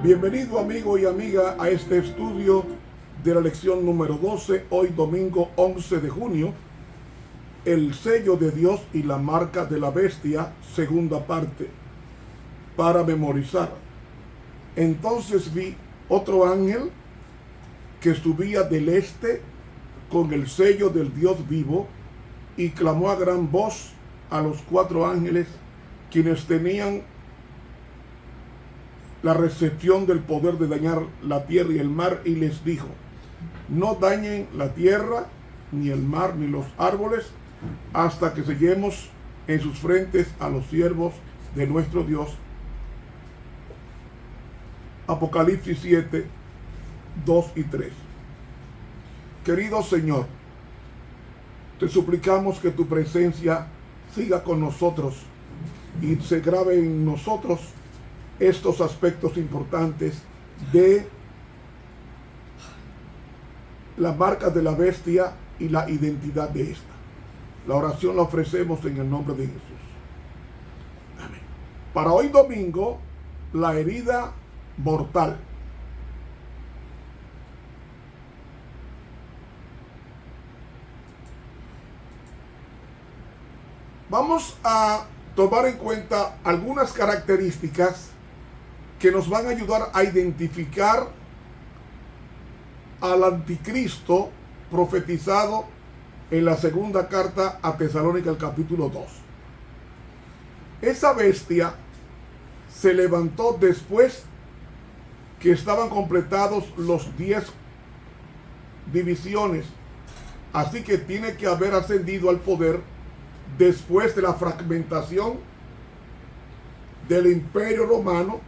Bienvenido amigo y amiga a este estudio de la lección número 12, hoy domingo 11 de junio, el sello de Dios y la marca de la bestia, segunda parte, para memorizar. Entonces vi otro ángel que subía del este con el sello del Dios vivo y clamó a gran voz a los 4 ángeles quienes tenían la recepción del poder de dañar la tierra y el mar, y les dijo: no dañen la tierra, ni el mar, ni los árboles, hasta que sellemos en sus frentes a los siervos de nuestro Dios. Apocalipsis 7, 2 y 3. Querido Señor, te suplicamos que tu presencia siga con nosotros y se grabe en nosotros estos aspectos importantes de la marca de la bestia y la identidad de esta. La oración la ofrecemos en el nombre de Jesús. Amén. Para hoy domingo, la herida mortal. Vamos a tomar en cuenta algunas características que nos van a ayudar a identificar al anticristo profetizado en la segunda carta a Tesalónica, el capítulo 2. Esa bestia se levantó después que estaban completados los 10 divisiones, así que tiene que haber ascendido al poder después de la fragmentación del Imperio Romano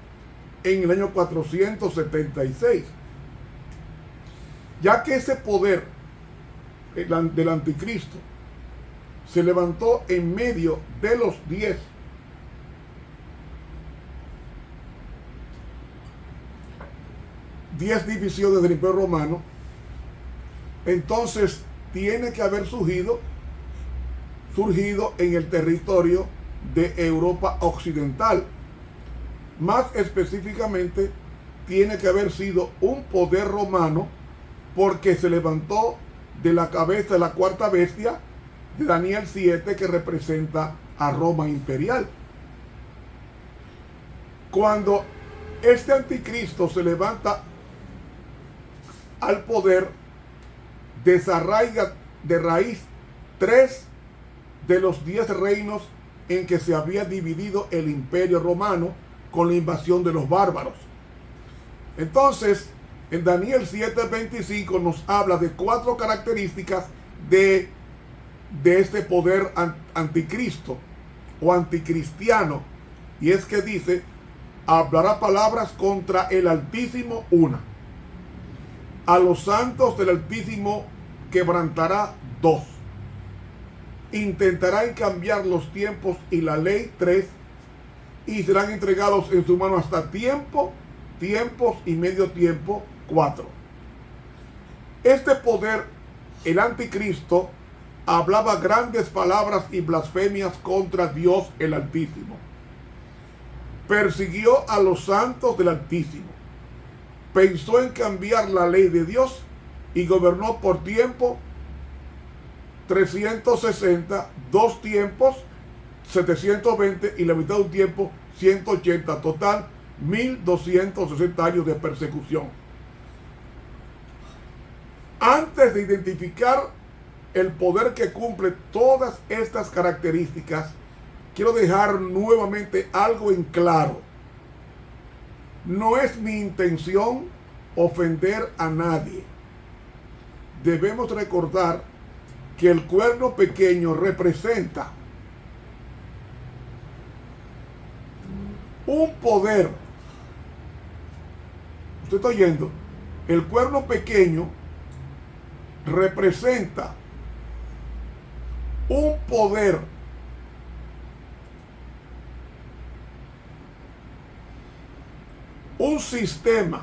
en el año 476, ya que ese poder del anticristo se levantó en medio de los 10 divisiones del Imperio Romano. Entonces tiene que haber surgido en el territorio de Europa Occidental. Más específicamente, tiene que haber sido un poder romano, porque se levantó de la cabeza de la cuarta bestia de Daniel 7, que representa a Roma imperial. Cuando este anticristo se levanta al poder, desarraiga de raíz 3 de los 10 reinos en que se había dividido el Imperio Romano con la invasión de los bárbaros. Entonces, en Daniel 7:25 nos habla de 4 características de este poder anticristo o anticristiano, y es que dice: hablará palabras contra el Altísimo, una; a los santos del Altísimo quebrantará, 2; intentará cambiar los tiempos y la ley, 3; y serán entregados en su mano hasta tiempos y medio tiempo, 4. Este poder, el anticristo, hablaba grandes palabras y blasfemias contra Dios el Altísimo. Persiguió a los santos del Altísimo. Pensó en cambiar la ley de Dios y gobernó por tiempo 360, 2 tiempos 720 y la mitad de un tiempo 180, total 1260 años de persecución. Antes de identificar el poder que cumple todas estas características, quiero dejar nuevamente algo en claro. No es mi intención ofender a nadie. Debemos recordar que el cuerno pequeño representa un poder. ¿Usted está oyendo? El cuerno pequeño representa un poder un sistema,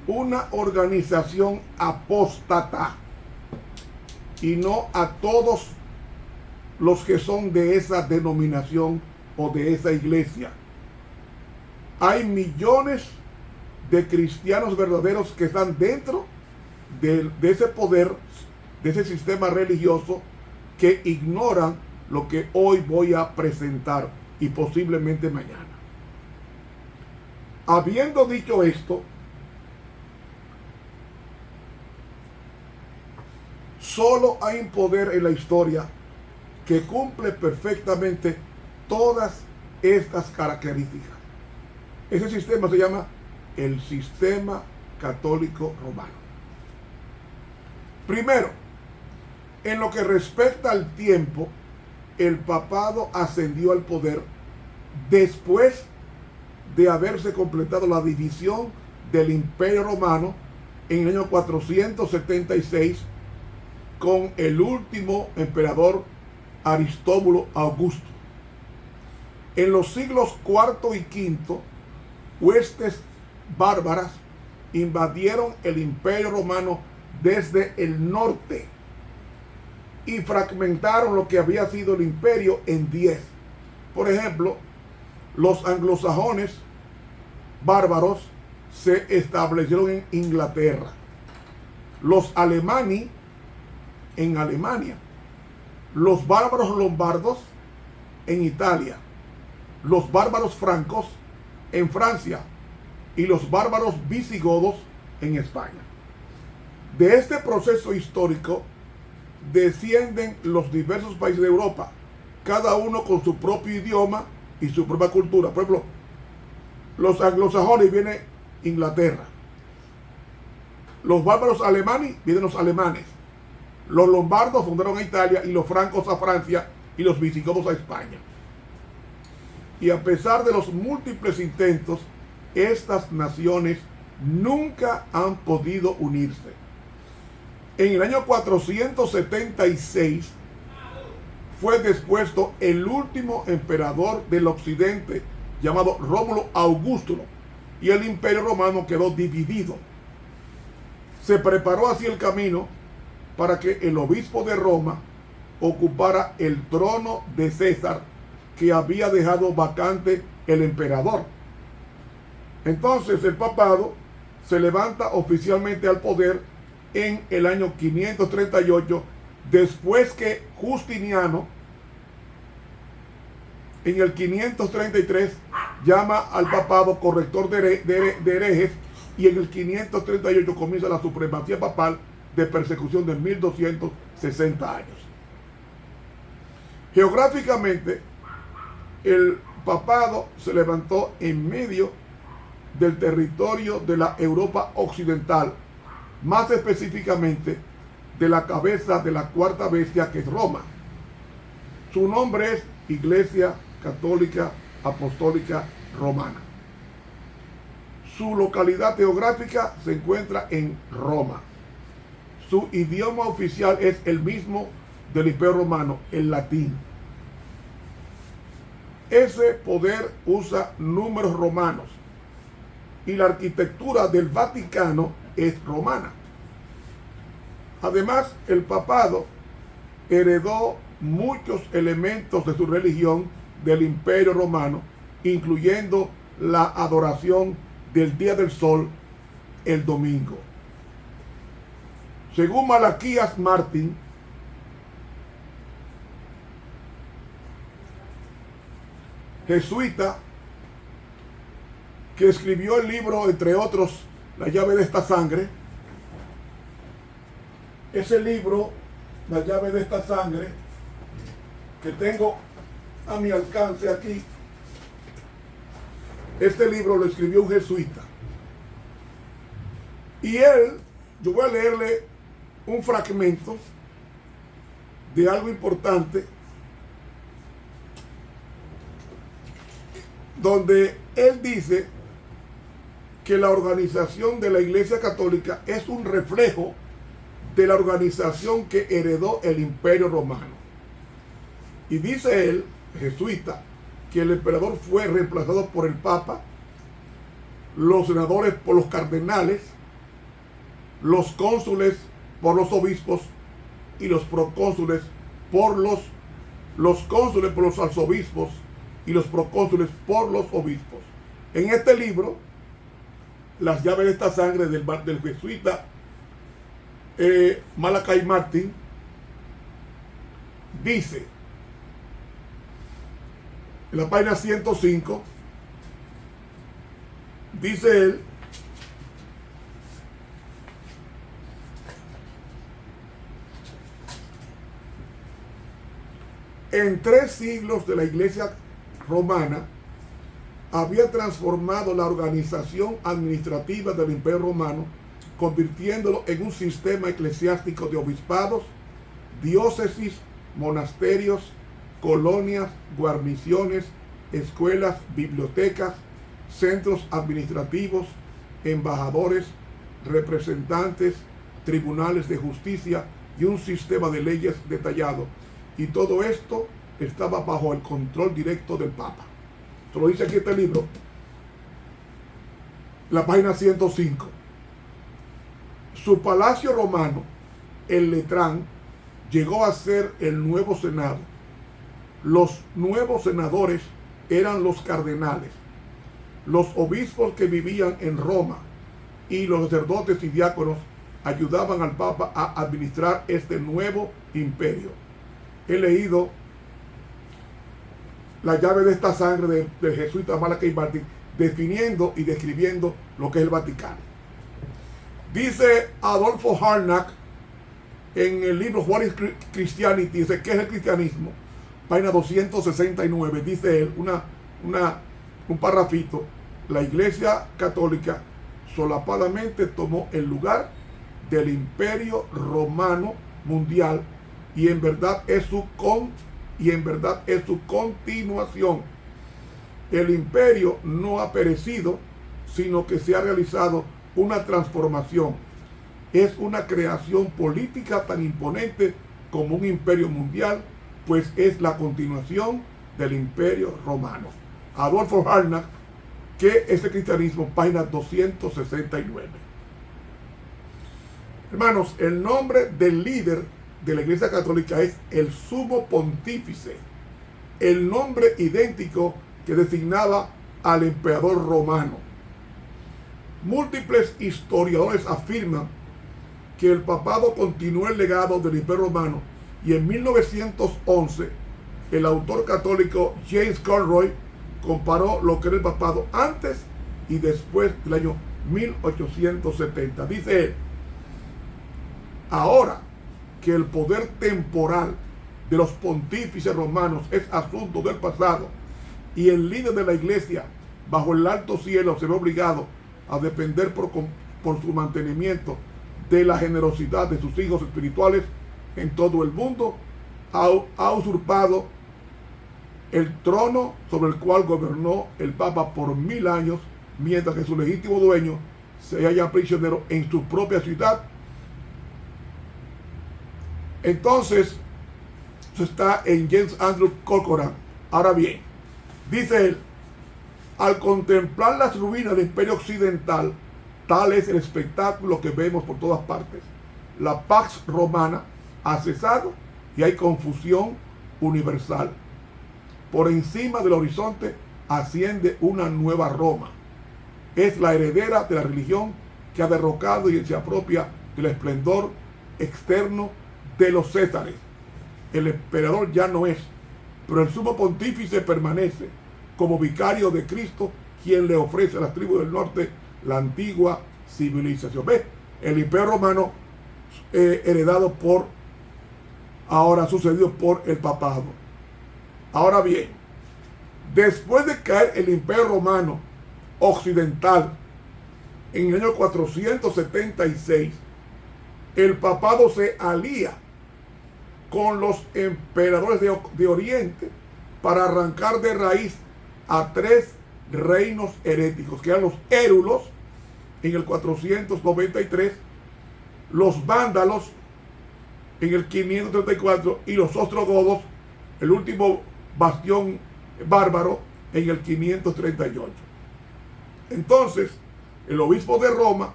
una organización apóstata. y no a todos los que son de esa denominación o de esa iglesia. Hay millones de cristianos verdaderos que están dentro de ese poder, de ese sistema religioso, que ignoran lo que hoy voy a presentar y posiblemente mañana. Habiendo dicho esto, solo hay un poder en la historia que cumple perfectamente todas estas características. Ese sistema se llama el sistema católico romano. Primero, en lo que respecta al tiempo, el papado ascendió al poder después de haberse completado la división del Imperio Romano en el año 476 con el último emperador Aristóbulo Augusto. En los siglos IV y V, huestes bárbaras invadieron el Imperio Romano desde el norte y fragmentaron lo que había sido el imperio en 10. Por ejemplo, los anglosajones bárbaros se establecieron en Inglaterra, los alemanes en Alemania, los bárbaros lombardos en Italia, los bárbaros francos en Francia y los bárbaros visigodos en España. De este proceso histórico descienden los diversos países de Europa, cada uno con su propio idioma y su propia cultura. Por ejemplo, los anglosajones vienen Inglaterra, los bárbaros alemanes vienen los alemanes, los lombardos fundaron a Italia y los francos a Francia y los visigodos a España. Y a pesar de los múltiples intentos, estas naciones nunca han podido unirse. En el año 476 fue depuesto el último emperador del occidente, llamado Rómulo Augusto, y el Imperio Romano quedó dividido. Se preparó así el camino para que el obispo de Roma ocupara el trono de César, que había dejado vacante el emperador. Entonces el papado se levanta oficialmente al poder en el año 538, después que Justiniano en el 533 llama al papado corrector de herejes, y en el 538 comienza la supremacía papal de persecución de 1260 años. Geográficamente, el papado se levantó en medio del territorio de la Europa occidental, más específicamente de la cabeza de la cuarta bestia, que es Roma. Su nombre es Iglesia Católica Apostólica Romana. Su localidad geográfica se encuentra en Roma. Su idioma oficial es el mismo del Imperio Romano, el latín. Ese poder usa números romanos y la arquitectura del Vaticano es romana. Además, el papado heredó muchos elementos de su religión del Imperio Romano, incluyendo la adoración del día del sol el domingo. Según Malaquías Martín, jesuita, que escribió el libro, entre otros, La llave de esta sangre. Ese libro, La llave de esta sangre, que tengo a mi alcance aquí, este libro lo escribió un jesuita. Y él, yo voy a leerle un fragmento de algo importante, donde él dice que la organización de la Iglesia Católica es un reflejo de la organización que heredó el Imperio Romano. Y dice él, jesuita, que el emperador fue reemplazado por el Papa, los senadores por los cardenales, los cónsules por los obispos y los procónsules por los cónsules por los arzobispos y los procónsules por los obispos. En este libro, Las llaves de esta sangre del jesuita Malachi Martin, dice en la página 105, dice él: en 3 siglos de la Iglesia romana había transformado la organización administrativa del Imperio Romano, convirtiéndolo en un sistema eclesiástico de obispados, diócesis, monasterios, colonias, guarniciones, escuelas, bibliotecas, centros administrativos, embajadores, representantes, tribunales de justicia y un sistema de leyes detallado. Y todo esto estaba bajo el control directo del Papa. Esto lo dice aquí este libro, la página 105. Su palacio romano, el Letrán, llegó a ser el nuevo Senado. Los nuevos senadores eran los cardenales, los obispos que vivían en Roma, y los sacerdotes y diáconos ayudaban al Papa a administrar este nuevo imperio. He leído La llave de esta sangre del jesuita Malachi Martin, definiendo y describiendo lo que es el Vaticano. Dice Adolfo Harnack en el libro What is Christianity, dice: ¿qué es el cristianismo? Página 269, dice él, un parrafito: la Iglesia Católica solapadamente tomó el lugar del Imperio Romano Mundial y en verdad es su continuación. El imperio no ha perecido, sino que se ha realizado una transformación. Es una creación política tan imponente como un imperio mundial, pues es la continuación del Imperio Romano. Adolfo Harnack, ¿qué es el cristianismo? Página 269. Hermanos, el nombre del líder de la Iglesia Católica es el Sumo Pontífice, el nombre idéntico que designaba al emperador romano. Múltiples historiadores afirman que el papado continuó el legado del Imperio Romano, y en 1911 el autor católico James Conroy comparó lo que era el papado antes y después del año 1870. Dice él: ahora que el poder temporal de los pontífices romanos es asunto del pasado y el líder de la iglesia bajo el alto cielo se ve obligado a depender por su mantenimiento de la generosidad de sus hijos espirituales en todo el mundo, ha usurpado el trono sobre el cual gobernó el Papa por 1000 años, mientras que su legítimo dueño se halla prisionero en su propia ciudad. Entonces, eso está en James Andrew Corcoran. Ahora bien, dice él: al contemplar las ruinas del Imperio Occidental, tal es el espectáculo que vemos por todas partes. La Pax Romana ha cesado y hay confusión universal. Por encima del horizonte asciende una nueva Roma. Es la heredera de la religión que ha derrocado y se apropia del esplendor externo de los Césares. El emperador ya no es, pero el sumo pontífice permanece como vicario de Cristo, quien le ofrece a las tribus del norte la antigua civilización. ¿Ves? El Imperio Romano heredado ahora sucedido por el papado. Ahora bien, después de caer el Imperio Romano occidental en el año 476, el papado se alía con los emperadores de Oriente para arrancar de raíz a 3 reinos heréticos, que eran los érulos en el 493, los vándalos en el 534 y los ostrogodos, el último bastión bárbaro, en el 538. Entonces, el obispo de Roma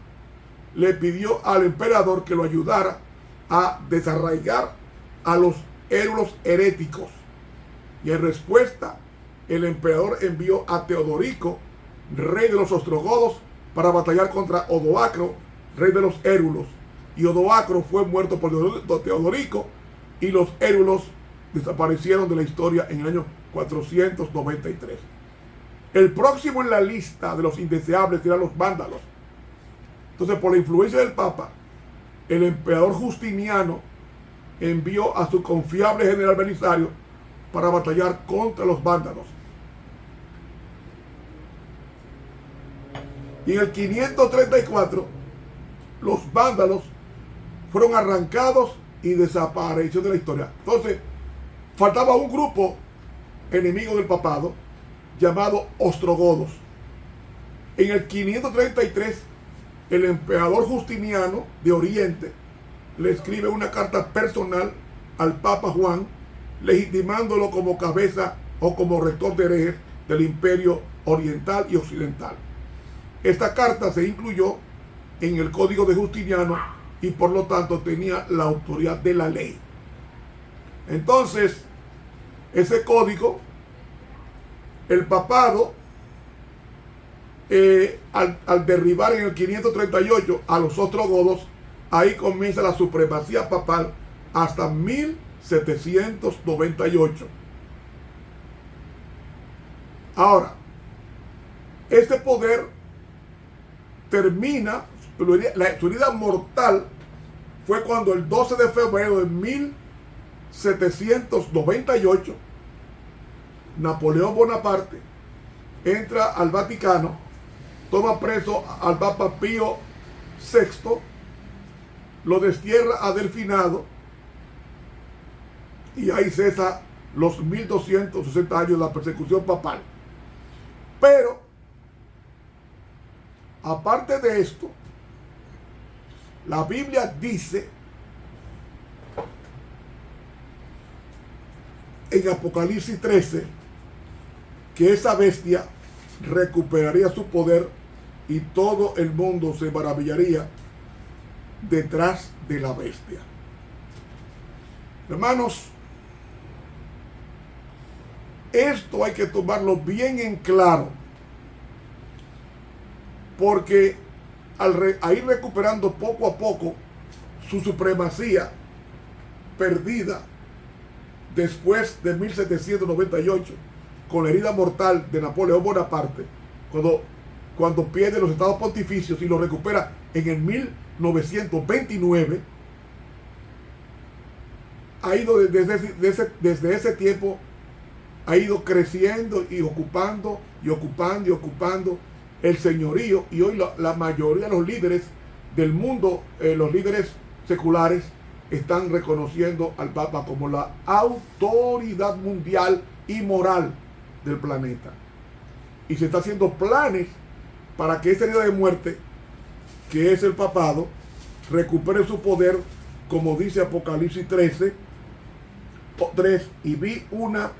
le pidió al emperador que lo ayudara a desarraigar a los érulos heréticos. Y en respuesta, el emperador envió a Teodorico, rey de los ostrogodos, para batallar contra Odoacro, rey de los érulos. Y Odoacro fue muerto por Teodorico, y los érulos desaparecieron de la historia en el año 493. El próximo en la lista de los indeseables eran los vándalos. Entonces, por la influencia del Papa, el emperador Justiniano envió a su confiable general Belisario para batallar contra los vándalos. Y en el 534, los vándalos fueron arrancados y desaparecieron de la historia. Entonces, faltaba un grupo enemigo del papado llamado ostrogodos. En el 533, el emperador Justiniano de Oriente le escribe una carta personal al Papa Juan, legitimándolo como cabeza o como rector de herejes del imperio oriental y occidental. Esta carta se incluyó en el código de Justiniano y por lo tanto tenía la autoridad de la ley. Entonces, ese código, el papado, al derribar en el 538 a los ostrogodos, ahí comienza la supremacía papal hasta 1798. Ahora, este poder termina, su herida mortal fue cuando el 12 de febrero de 1798, Napoleón Bonaparte entra al Vaticano, toma preso al Papa Pío VI, lo destierra a Delfinado y ahí cesa los 1260 años de la persecución papal. Pero, aparte de esto, la Biblia dice en Apocalipsis 13 que esa bestia recuperaría su poder y todo el mundo se maravillaría detrás de la bestia. Hermanos, esto hay que tomarlo bien en claro, porque a ir recuperando poco a poco su supremacía perdida después de 1798, con la herida mortal de Napoleón Bonaparte, cuando pierde los estados pontificios y lo recupera en el 1929, ha ido desde ese tiempo, ha ido creciendo y ocupando el señorío, y hoy la mayoría de los líderes del mundo, los líderes seculares, están reconociendo al Papa como la autoridad mundial y moral del planeta. Y se está haciendo planes para que esa herida de muerte, que es el papado, recupere su poder, como dice Apocalipsis 13, 3, y vi una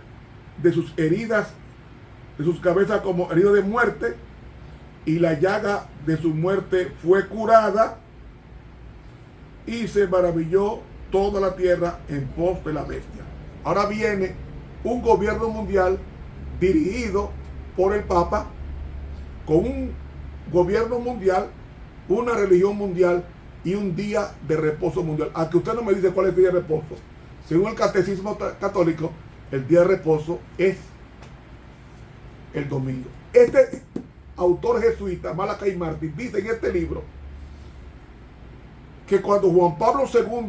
de sus heridas, de sus cabezas como herida de muerte, y la llaga de su muerte fue curada, y se maravilló toda la tierra en pos de la bestia. Ahora viene un gobierno mundial dirigido por el Papa, con un gobierno mundial, una religión mundial y un día de reposo mundial. Aunque usted no me dice cuál es el día de reposo, según el catecismo católico, el día de reposo es el domingo. Este autor jesuita, Malachi Martín, dice en este libro que cuando Juan Pablo II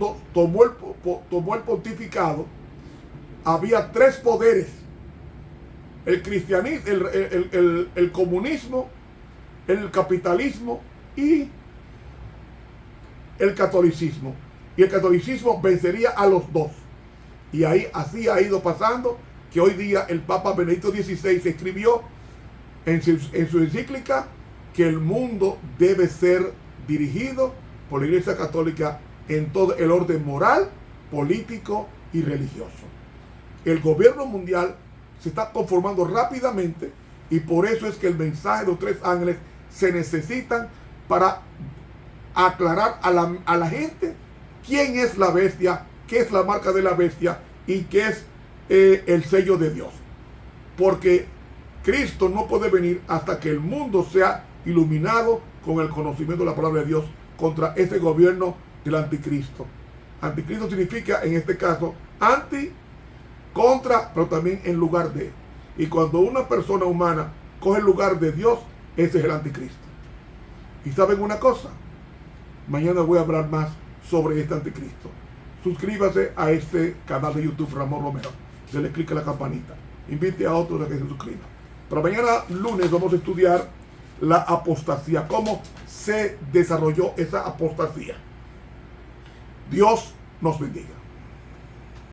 tomó el pontificado, había tres poderes: el cristianismo, el comunismo, el capitalismo y el catolicismo. Y el catolicismo vencería a los dos. Y ahí así ha ido pasando, que hoy día el Papa Benedicto XVI escribió en su encíclica que el mundo debe ser dirigido por la Iglesia Católica en todo el orden moral, político y religioso. El gobierno mundial se está conformando rápidamente, y por eso es que el mensaje de los tres ángeles se necesitan para aclarar a la gente quién es la bestia, qué es la marca de la bestia y qué es el sello de Dios. Porque Cristo no puede venir hasta que el mundo sea iluminado con el conocimiento de la palabra de Dios contra ese gobierno del anticristo. Anticristo significa en este caso anti, contra, pero también en lugar de. Y cuando una persona humana coge el lugar de Dios, ese es el anticristo. Y saben una cosa, mañana voy a hablar más sobre este anticristo. Suscríbase a este canal de YouTube Ramón Romero, denle clic a la campanita, invite a otros a que se suscriban. Pero mañana lunes vamos a estudiar la apostasía, cómo se desarrolló esa apostasía. Dios nos bendiga.